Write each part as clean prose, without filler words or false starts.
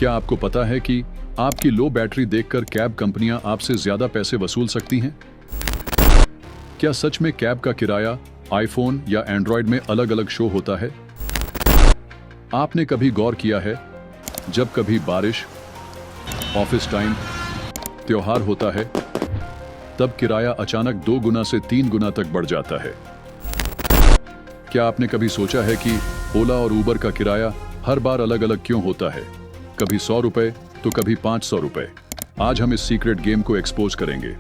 क्या आपको पता है कि आपकी लो बैटरी देखकर कैब कंपनियां आपसे ज्यादा पैसे वसूल सकती हैं? क्या सच में कैब का किराया आईफोन या एंड्रॉयड में अलग अलग शो होता है? आपने कभी गौर किया है, जब कभी बारिश, ऑफिस टाइम, त्योहार होता है, तब किराया अचानक 2 गुना से 3 गुना तक बढ़ जाता है। क्या आपने कभी सोचा है कि ओला और उबर का किराया हर बार अलग अलग क्यों होता है? कभी 100 रुपए तो कभी 500 रुपए। आज हम इस सीक्रेट गेम को एक्सपोज करेंगे।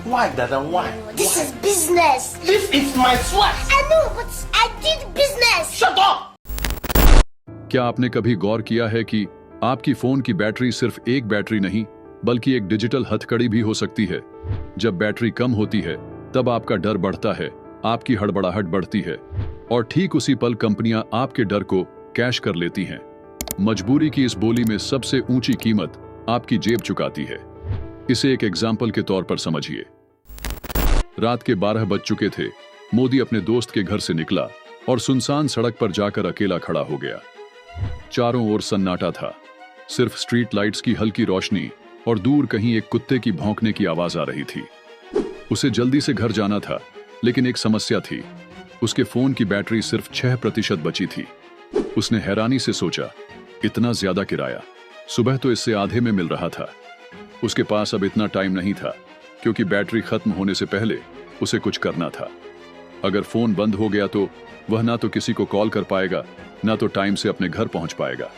Why, Dada? Why? This is business. This is my sweat. I know, but I did business. Shut up! क्या आपने कभी गौर किया है कि आपकी फोन की बैटरी सिर्फ एक बैटरी नहीं, बल्कि एक डिजिटल हथकड़ी भी हो सकती है? जब बैटरी कम होती है, तब आपका डर बढ़ता है, आपकी हड़बड़ाहट बढ़ती है, और ठीक उसी पल कंपनियां आपके डर को कैश कर लेती हैं। मजबूरी की इस बोली में सबसे ऊंची कीमत आपकी जेब चुकाती है। इसे एक एग्जाम्पल के तौर पर समझिए। रात के 12 बज चुके थे। मोदी अपने दोस्त के घर से निकला और सुनसान सड़क पर जाकर अकेला खड़ा हो गया। चारों ओर सन्नाटा था, सिर्फ स्ट्रीट लाइट्स की हल्की रोशनी और दूर कहीं एक कुत्ते की भौंकने की आवाज आ रही थी। उसे जल्दी से घर जाना था, लेकिन एक समस्या थी। उसके फोन की बैटरी सिर्फ 6% बची थी। उसने हैरानी से सोचा, इतना ज्यादा किराया, सुबह तो इससे आधे में मिल रहा था। उसके पास अब इतना टाइम नहीं था, क्योंकि बैटरी खत्म होने से पहले उसे कुछ करना था। अगर फोन बंद हो गया तो वह ना तो किसी को कॉल कर पाएगा, ना तो टाइम से अपने घर पहुंच पाएगा।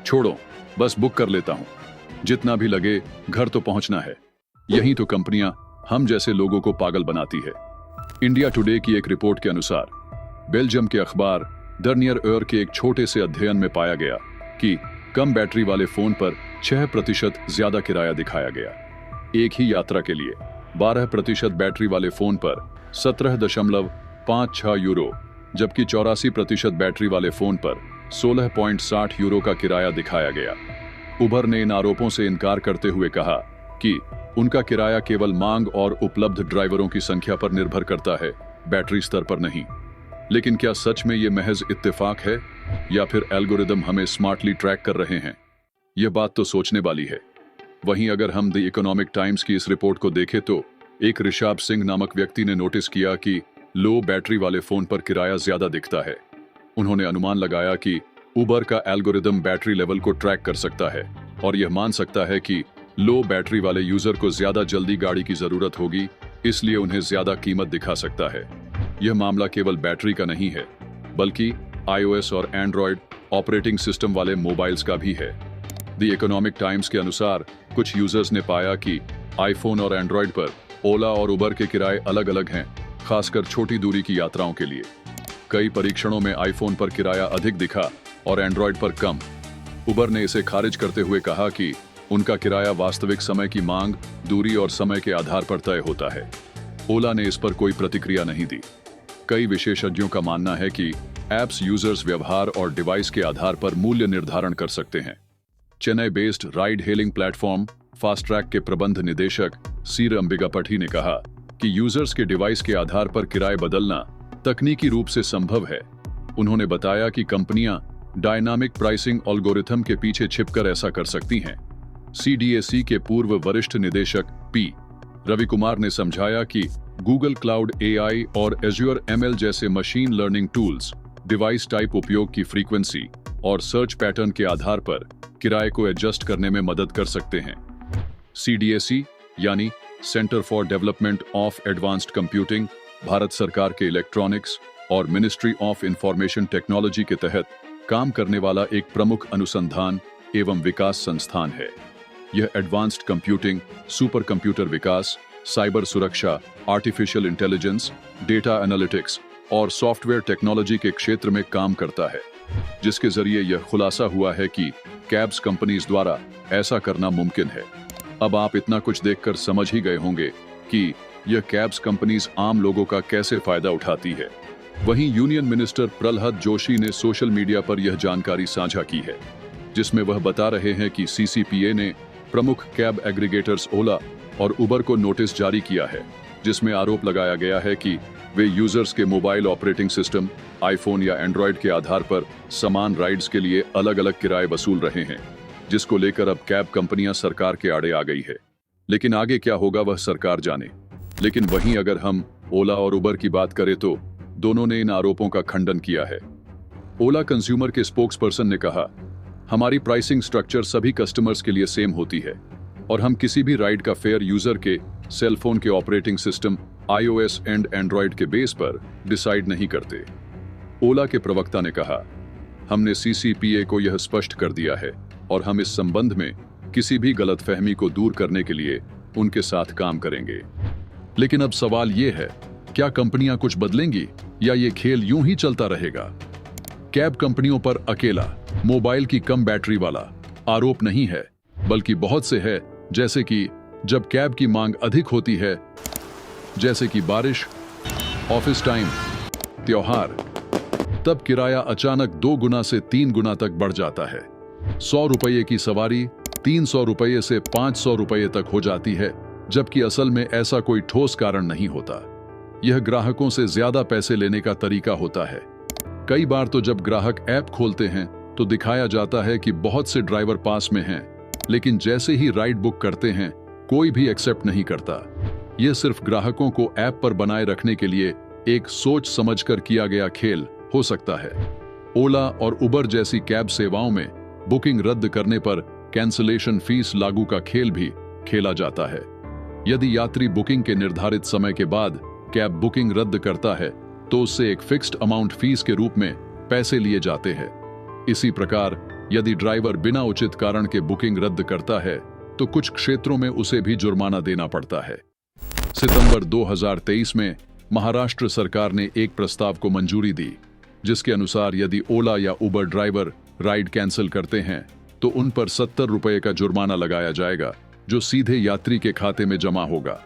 छोड़ो, बस बुक कर लेता हूं, जितना भी लगे घर तो पहुंचना है। यही तो कंपनियां हम जैसे लोगों को पागल बनाती है। इंडिया टुडे की एक रिपोर्ट के अनुसार बेल्जियम के अखबार दर्नियर एर के एक छोटे से अध्ययन में पाया गया कि कम बैटरी वाले फोन पर 6% ज्यादा किराया दिखाया गया। एक ही यात्रा के लिए 12% बैटरी वाले फोन पर 17.56 यूरो, जबकि 84% बैटरी वाले फोन पर 16.60 यूरो का किराया दिखाया गया। उबर ने इन आरोपों से इनकार करते हुए कहा कि उनका किराया केवल मांग और उपलब्ध ड्राइवरों की संख्या पर निर्भर करता है, बैटरी स्तर पर नहीं। लेकिन क्या सच में ये महज इत्तेफाक है, या फिर एल्गोरिदम हमें स्मार्टली ट्रैक कर रहे हैं? यह बात तो सोचने वाली है। वहीं अगर हम द इकोनॉमिक टाइम्स की इस रिपोर्ट को देखें तो एक ऋषभ सिंह नामक व्यक्ति ने नोटिस किया कि लो बैटरी वाले फोन पर किराया ज्यादा दिखता है। उन्होंने अनुमान लगाया कि उबर का एल्गोरिदम बैटरी लेवल को ट्रैक कर सकता है और यह मान सकता है कि लो बैटरी वाले यूजर को ज्यादा जल्दी गाड़ी की जरूरत होगी, इसलिए उन्हें ज्यादा कीमत दिखा सकता है। यह मामला केवल बैटरी का नहीं है, बल्कि iOS और एंड्रॉयड ऑपरेटिंग सिस्टम वाले मोबाइल्स का भी है। द इकोनॉमिक टाइम्स के अनुसार कुछ यूजर्स ने पाया कि आईफोन और एंड्रॉयड पर ओला और उबर के किराए अलग अलग हैं, खासकर छोटी दूरी की यात्राओं के लिए। कई परीक्षणों में आईफोन पर किराया अधिक दिखा और एंड्रॉयड पर कम। उबर ने इसे खारिज करते हुए कहा कि उनका किराया वास्तविक समय की मांग, दूरी और समय के आधार पर तय होता है। ओला ने इस पर कोई प्रतिक्रिया नहीं दी। कई विशेषज्ञों का मानना है कि ऐप्स यूजर्स व्यवहार और डिवाइस के आधार पर मूल्य निर्धारण कर सकते हैं। Chennai based ride hailing platform fast track के प्रबंध निदेशक सीर अंबिगापठी ने कहा कि यूजर्स के डिवाइस के आधार पर किराए बदलना तकनीकी रूप से संभव है। उन्होंने बताया कि कंपनियां डायनामिक प्राइसिंग एल्गोरिथम के पीछे छिपकर ऐसा कर सकती हैं। CDAC के पूर्व वरिष्ठ निदेशक पी रवि कुमार ने समझाया कि गूगल क्लाउड AI और एज्योर ML जैसे machine learning tools device type, उपयोग की फ्रीक्वेंसी और सर्च पैटर्न के आधार पर किराए को एडजस्ट करने में मदद कर सकते हैं। CDAC यानी centre for development of advanced computing Bharat सरकार के इलेक्ट्रॉनिक्स और मिनिस्ट्री ऑफ इंफॉर्मेशन टेक्नोलॉजी के तहत काम करने वाला एक प्रमुख अनुसंधान एवं विकास संस्थान है। यह एडवांस्ड कंप्यूटिंग, सुपर कंप्यूटर विकास, साइबर सुरक्षा, आर्टिफिशियल इंटेलिजेंस, डेटा एनालिटिक्स और सॉफ्टवेयर टेक्नोलॉजी के क्षेत्र में काम करता है, जिसके जरिए यह खुलासा हुआ है कि कैब्स कंपनीज द्वारा ऐसा करना मुमकिन है। अब आप इतना कुछ देखकर समझ ही गए होंगे कि यह कैब्स कंपनीज आम लोगों का कैसे फायदा उठाती है। वहीं यूनियन मिनिस्टर प्रल्हाद जोशी ने सोशल मीडिया पर यह जानकारी साझा की है, जिसमें वह बता रहे हैं कि CCPA ने प्रमुख कैब एग्रीगेटर्स ओला और उबर को नोटिस जारी किया है, जिसमें आरोप लगाया गया है कि वे यूजर्स के मोबाइल ऑपरेटिंग सिस्टम, आईफोन या एंड्रॉयड के आधार पर समान राइड्स के लिए अलग अलग किराए वसूल रहे हैं, जिसको लेकर अब कैब कंपनियां सरकार के आड़े आ गई है। लेकिन आगे क्या होगा वह सरकार जाने। लेकिन वहीं अगर हम ओला और उबर की बात करें तो दोनों ने इन आरोपों का खंडन किया है। ओला कंज्यूमर के स्पोक्स पर्सन ने कहा, हमारी प्राइसिंग स्ट्रक्चर सभी कस्टमर्स के लिए सेम होती है और हम किसी भी राइड का फेयर यूजर के सेलफोन के operating system iOS and Android के बेस पर डिसाइड नहीं करते। ओला के प्रवक्ता ने कहा, हमने CCPA को यह स्पष्ट कर दिया है और हम इस संबंध में किसी भी गलतफहमी को दूर करने के लिए उनके साथ काम करेंगे। लेकिन अब सवाल यह है, क्या कंपनियां कुछ बदलेंगी या ये खेल यूं ही चलता रहेगा? कैब कंपनियों पर अकेला मोबाइल की कम बैटरी वाला आरोप नहीं है, बल्कि बहुत से है, जैसे कि जब कैब की मांग अधिक होती है, जैसे कि बारिश, ऑफिस टाइम, त्योहार, तब किराया अचानक 2 गुना से 3 गुना तक बढ़ जाता है। 100 रुपये की सवारी 300 रुपये से 500 रुपये तक हो जाती है, जबकि असल में ऐसा कोई ठोस कारण नहीं होता। यह ग्राहकों से ज्यादा पैसे लेने का तरीका होता है। कई बार तो जब ग्राहक ऐप खोलते हैं तो दिखाया जाता है कि बहुत से ड्राइवर पास में हैं, लेकिन जैसे ही राइड बुक करते हैं कोई भी एक्सेप्ट नहीं करता। यह सिर्फ ग्राहकों को ऐप पर बनाए रखने के लिए एक सोच समझकर किया गया खेल हो सकता है। ओला और उबर जैसी कैब सेवाओं में बुकिंग रद्द करने पर कैंसलेशन फीस लागू का खेल भी खेला जाता है। यदि यात्री बुकिंग के निर्धारित समय के बाद कैब बुकिंग रद्द करता है तो उससे एक फिक्स्ड अमाउंट फीस के रूप में पैसे लिए जाते हैं। इसी प्रकार यदि ड्राइवर बिना उचित कारण के बुकिंग रद्द करता है तो कुछ क्षेत्रों में उसे भी जुर्माना देना पड़ता है। सितंबर 2023 में महाराष्ट्र सरकार ने एक प्रस्ताव को मंजूरी दी, जिसके अनुसार यदि ओला या उबर ड्राइवर राइड कैंसिल करते हैं तो उन पर 70 रुपये का जुर्माना लगाया जाएगा, जो सीधे यात्री के खाते में जमा होगा।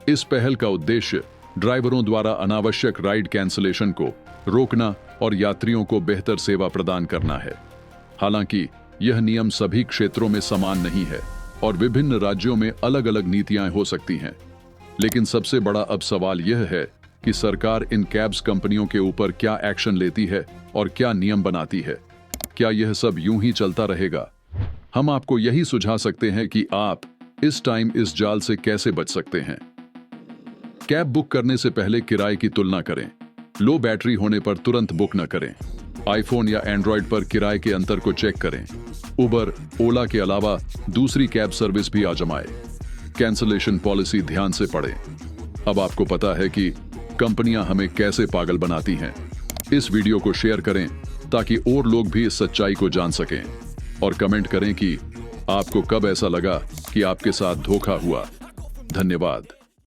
इस पहल का उद्देश्य ड्राइवरों द्वारा अनावश्यक राइड कैंसिलेशन को रोकना और यात्रियों को बेहतर सेवा प्रदान करना है। हालांकि यह नियम सभी क्षेत्रों में समान नहीं है और विभिन्न राज्यों में अलग अलग नीतियां हो सकती हैं। लेकिन सबसे बड़ा अब सवाल यह है कि सरकार इन कैब्स कंपनियों के ऊपर क्या एक्शन लेती है और क्या नियम बनाती है। क्या यह सब यूं ही चलता रहेगा? हम आपको यही सुझा सकते हैं कि आप इस टाइम इस जाल से कैसे बच सकते हैं। कैब बुक करने से पहले किराए की तुलना करें। लो बैटरी होने पर तुरंत बुक न करें। आईफोन या एंड्रॉयड पर किराए के अंतर को चेक करें। उबर, ओला के अलावा दूसरी कैब सर्विस भी आजमाएं। कैंसलेशन पॉलिसी ध्यान से पढ़ें। अब आपको पता है कि कंपनियां हमें कैसे पागल बनाती हैं। इस वीडियो को शेयर करें ताकि और लोग भी इस सच्चाई को जान सकें, और कमेंट करें कि आपको कब ऐसा लगा कि आपके साथ धोखा हुआ। धन्यवाद।